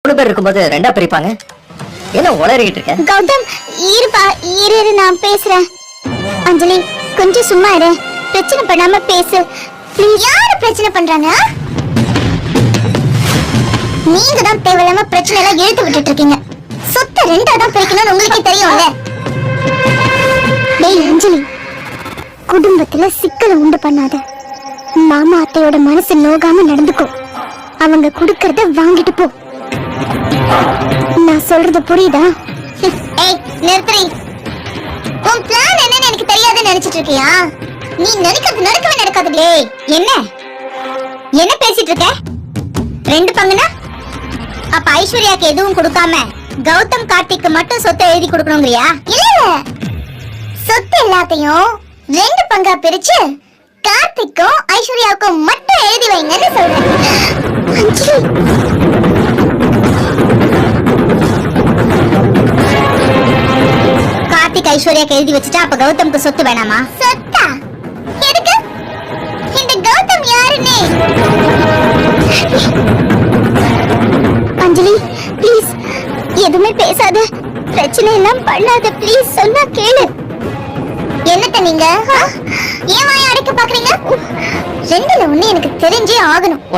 3 பேர் இருக்கும்போது ரெண்டா பிரிப்பாங்க. என்ன உளறிக்கிட்டு இருக்க? கௌதம் இருப்பா, இரு நான் பேசுறேன். அஞ்சலி கொஞ்சம் சும்மா இரு, பிரச்சனை பண்ணாம பேசு ப்ளீஸ். யாரு பிரச்சனை பண்றாங்க? நீங்க தான் தேவையில்லாம பிரச்சனை எல்லாம் இழுத்து விட்டுட்டு இருக்கீங்க. சொத்தை ரெண்டா தான் பிரிக்கணும்னு உங்களுக்கே தெரியும்ல. டேய் அஞ்சலி, குடும்பத்துல சிக்கலை உண்டு பண்ணாத. மாமா அத்தையோட மனசு நோகாம நடந்துக்கோ. அவங்க குடுக்கறத வாங்கிட்டு போ. நான் சொல்றது புரியுதா? ஏய் நிறுத்துறீ. உன் பிளான் என்னன்னு எனக்கு தெரியாதுன்னு நினைச்சிட்டு இருக்கியா? நீ நினைக்கிறது நடக்கவே நடக்காதுலே. என்ன பேசிட்டு இருக்க? 2 பங்குனா அப்ப ஐஸ்வர்யாக்கு எதுவும் கொடுக்காம கௌதம் கார்த்திக்கு மட்டும் சொத்தை எழுதி கொடுக்கணுங்கிறியா? இல்ல, சொத்து எல்லாத்தையும் 2 பங்கா பிரிச்சு கார்த்திக்கும் ஐஸ்வர்யாவுக்கும் மட்டும் எழுதி வைங்கன்னு சொல்றேன். கார்த்திக் ஐஸ்வர்யாக்கு எழுதி வச்சுட்டா அப்ப கௌதம்க்கு சொத்து வேணாமா? சொத்தா? எதுக்கு? இந்த கௌதம் யாருன்னு? அஞ்சலி ப்ளீஸ் எதுவுமே பேசாத, பிரச்சனை எல்லாம் பண்ணாத ப்ளீஸ், சொன்னா கேளு. என்னத்த நீங்க ஏன் வாயை அடைக்க பாக்குறீங்க? 2ல 1 எனக்கு தெரிஞ்சே ஆகணும்.